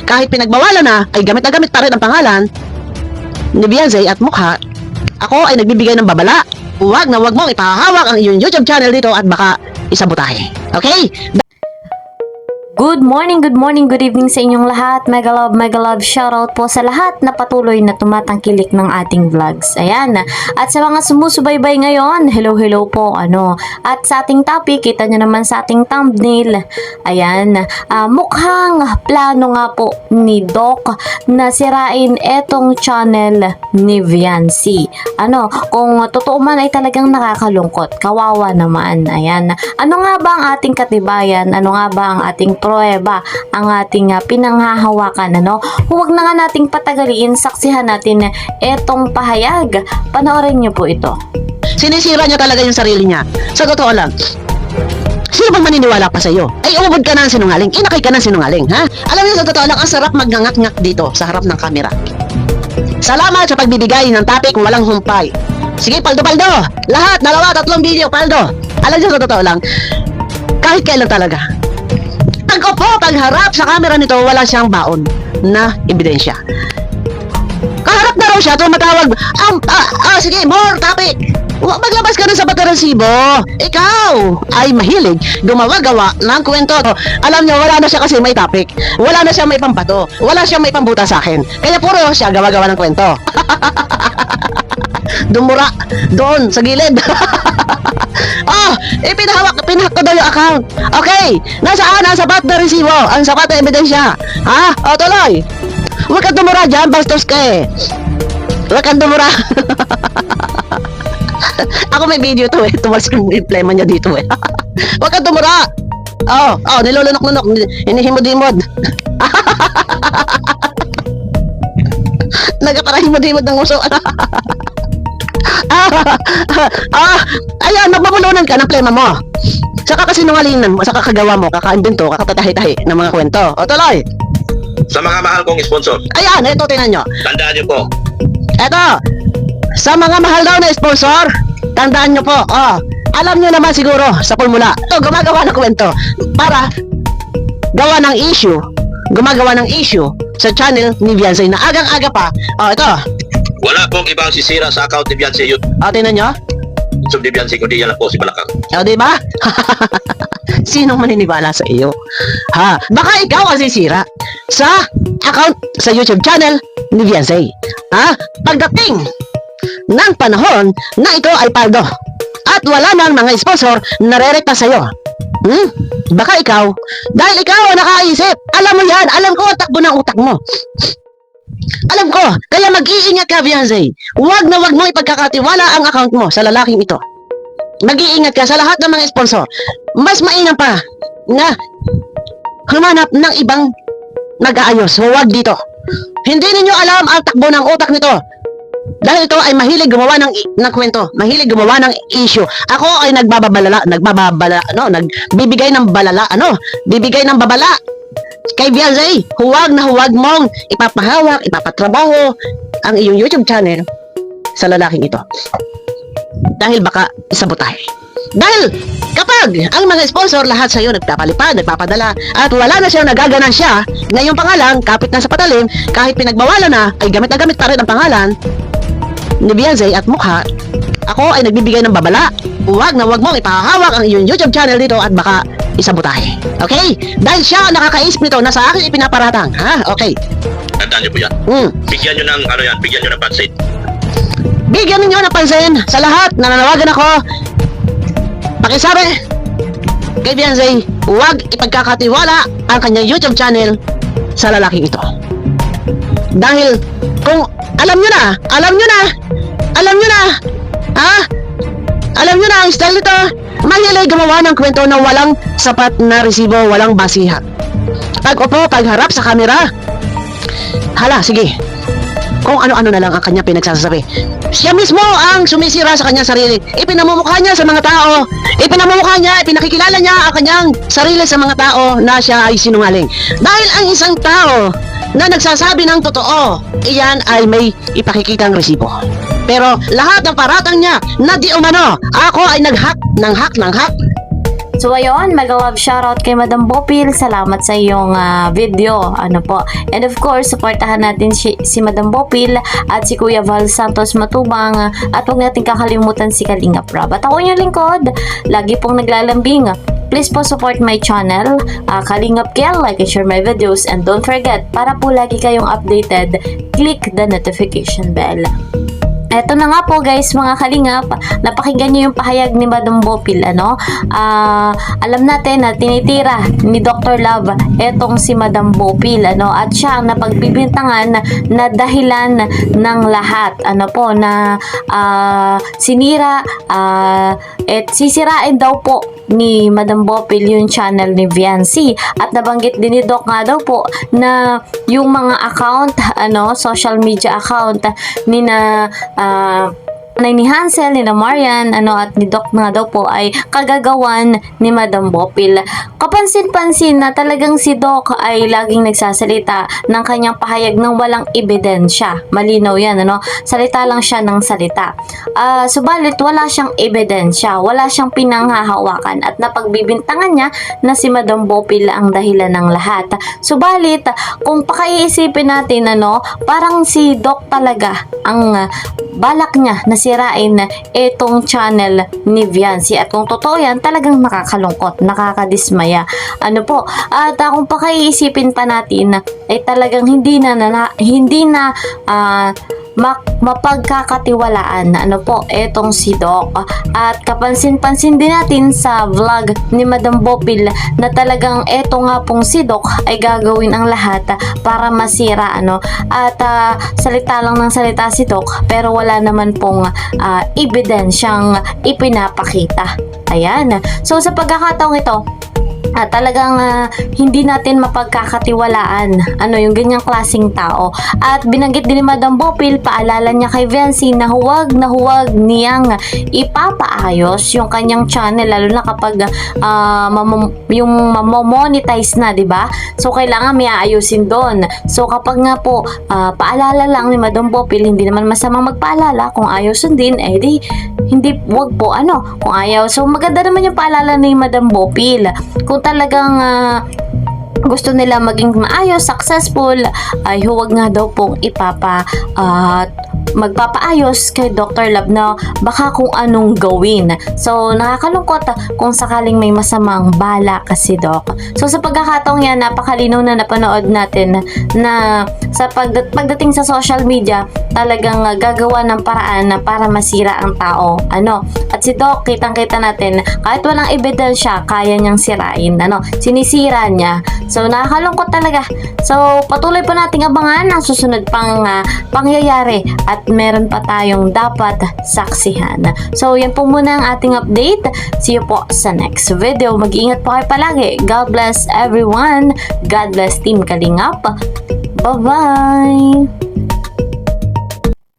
kahit pinagbawalan na, ay gamit na gamit pa rin ang pangalan ni Beyonce at mukha, ako ay nagbibigay ng babala. Huwag na huwag mong ipahawak ang iyong YouTube channel dito at baka isabotahe. Okay? Good morning, good evening sa inyong lahat. Mega love, shoutout po sa lahat na patuloy na tumatangkilik ng ating vlogs. Ayan. At sa mga sumusubaybay ngayon, hello po, At sa ating topic, kita nyo naman sa ating thumbnail. Ayan. Mukhang plano nga po ni Doc na sirain etong channel ni Viancy. Kung totoo man ay talagang nakakalungkot. Kawawa naman. Ayan. Ano nga ba ang ating katibayan? Ano nga ba ang ating pruweba, ang ating pinanghahawakan, Huwag na nga nating patagalin, saksihan natin etong pahayag. Panoorin niyo po ito. Sinisira niya talaga yung sarili niya. Sa totoo lang, sino bang maniniwala pa sa iyo? Ay, umubod ka ng sinungaling. Inakay ka ng sinungaling, ha? Alam niyo, sa totoo lang, ang sarap magnangak-ngak dito sa harap ng kamera. Salamat sa pagbibigay ng topic walang humpay. Sige, paldo. Lahat, 2, 3 video, paldo. Alam niyo, sa totoo lang, kahit kailan talaga, pagharap sa camera nito, wala siyang baon na ebidensya. Kaharap na raw siya, tumatawag, sige, more topic. Maglabas ka ng sabat na resibo. Ikaw ay mahilig gumawa-gawa ng kwento. Alam niyo, wala na siya kasi may topic. Wala na siya may pambato. Wala siya may pambuta sa akin. Kaya puro siya gawa-gawa ng kwento. Dumura doon sa gilid. Pinahak ko daw yung account. Okay, nasaan ang sapat na resibo? Ang sapat na ebidensya. Ha? Tuloy. Huwag kang dumura dyan, bastos ka eh. Huwag kang dumura. Ako may video to eh. Tumas yung problema niya dito eh. Huwag kang dumura. Nilulunok-lunok. Hinihimod-himod. Nagkaparahimod-himod ng uso. Ayan, magbabulunan ka ng plema mo. Saka kasinungalingan mo, saka kagawa mo, kakaimbento, kakatatahi-tahi ng mga kwento. Tuloy. Sa mga mahal kong sponsor, Ayan, ito, tingnan nyo. tandaan niyo po, Ito, sa mga mahal daw na sponsor, tandaan nyo po, alam nyo naman siguro sa formula. Ito, gumagawa ng kwento para gumagawa ng issue sa channel ni Beyonce na agang-aga pa. Ito. wala pong ibang sisira sa account ni Beyonce Tingnan nyo. YouTube ni Beyonce, kundi yan lang po si Balakang. Diba? Sinong maniniwala sa iyo? Baka ikaw ang sisira sa account sa YouTube channel ni Beyonce. Pagdating ng panahon na ito ay paldo at wala nang mga sponsor na re-rekta sa iyo. Baka ikaw, dahil ikaw ang nakaisip, alam mo yan, alam ko ang takbo ng utak mo. Alam ko, kaya mag-iingat ka, Beyonce. Huwag na huwag mo ipagkakatiwala ang account mo sa lalaking ito. Mag-iingat ka sa lahat ng mga sponsor. Mas mainam pa na humanap ng ibang nag-aayos. Huwag dito. Hindi ninyo alam ang takbo ng utak nito. Dahil ito ay mahilig gumawa ng kwento, mahilig gumawa ng issue. Ako ay nagbibigay ng babala kay Beyonce. Huwag na huwag mong ipapahawak, ipapatrabaho ang iyong YouTube channel sa lalaking ito. Dahil baka isabotahe. Dahil kapag ang mga sponsor lahat sa iyo nagpapalipad, nagpapadala at wala na siyang nagaganansya, ngayong pangalan, kapit na sa patalim, kahit pinagbawalan na, ay gamit na gamit pa rin ang pangalan ni Beyonce at mukha, ako ay nagbibigay ng babala. Huwag na huwag mong ipahawak ang iyong YouTube channel dito at baka isabotahe. Okay? Dahil siya nakakaisip nito na sa akin ipinaparatang. Okay. Tandaan niyo po yan. Bigyan niyo ng, bigyan niyo ng pansin. Bigyan ninyo ng pansin sa lahat na nanawagan ako. Pakisabi kay Beyonce, huwag ipagkakatiwala ang kanyang YouTube channel sa lalaking ito. Dahil kung alam nyo na ang style nito, mahilig gumawa ng kwento na walang sapat na resibo, walang basihan. Pag-upo, pagharap sa camera, sige, kung ano-ano na lang ang kanya pinagsasabi. Siya mismo ang sumisira sa kanyang sarili. Ipinamumukha niya sa mga tao, ipinakikilala niya ang kanyang sarili sa mga tao na siya ay sinungaling. Dahil ang isang tao na nagsasabi ng totoo, iyan ay may ipakikitang resibo. Pero lahat ng paratang niya na di umano, ako ay nag-hack So ayun, mega love shoutout kay Madam Bopil. Salamat sa iyong video. Ano po. And of course, supportahan natin si Madam Bopil at si Kuya Val Santos Matubang. At huwag natin kakalimutan si Kalingap Rob. At ako yung lingkod, lagi pong naglalambing. Please po support my channel, Kalingap Kel, like and share my videos. And don't forget, para po lagi kayong updated, click the notification bell. Eto na nga po guys mga kalingap, napakinggan nyo yung pahayag ni Madam Bopil, alam natin na tinitira ni Dr. Love etong si Madam Bopil, at siya ang napagbibintangan na dahilan ng lahat, na sinira, at sisirain daw po ni Madam Bopil yung channel ni Viancy, at nabanggit din ni Doc nga daw po na yung mga account, social media account ni ni Hansel, ni Marian, at ni Doc nga daw po ay kagagawan ni Madam Bopil. Kapansin-pansin na talagang si Doc ay laging nagsasalita ng kanyang pahayag ng walang ebidensya. Malinaw yan, salita lang siya ng salita. Subalit wala siyang ebidensya, wala siyang pinanghahawakan at napagbibintangan niya na si Madam Bopil ang dahilan ng lahat. Subalit kung pakaiisipin natin, parang si Doc talaga ang balak niya na sirain itong channel ni Viancy, at kung totoo yan, talagang nakakalungkot, nakakadismaya. At kung pakaiisipin pa natin, ay talagang hindi na mapagkakatiwalaan etong si Doc. At kapansin-pansin din natin sa vlog ni Madam Bopil na talagang eto nga pong si Doc ay gagawin ang lahat para masira, at salita lang ng salita si Doc pero wala naman pong ebidensyang ipinapakita. Ayan. So sa pagkakataong ito, talagang hindi natin mapagkakatiwalaan yung ganyang klaseng tao. At binanggit din ni Madam Bopil, paalala niya kay Viancy na huwag niyang ipapaayos yung kanyang channel, lalo na kapag yung mamonetize na, diba? So kailangan may aayusin doon. So kapag nga po paalala lang ni Madam Bopil, hindi naman masamang magpaalala. Kung ayaw sundin, wag po, kung ayaw. So maganda naman yung paalala ni Madam Bopil. Kung talagang gusto nila maging maayos, successful, ay huwag nga daw pong magpapaayos kay Dr. Love na baka kung anong gawin. So, nakakalungkot kung sakaling may masamang bala kasi Doc. So, sa pagkakataong yan, napakalinaw na napanood natin na sa pagdating sa social media, talagang gagawa ng paraan na para masira ang tao. At si Doc, kitang-kita natin, kahit walang ebidensya, kaya niyang sirain. Sinisira niya. So, nakakalungkot talaga. So, patuloy pa nating abangan ang susunod pang pangyayari at meron pa tayong dapat saksihan. So, yan po muna ang ating update. See you po sa next video. Mag-iingat po kayo palagi. God bless everyone. God bless Team Kalingap. Bye-bye!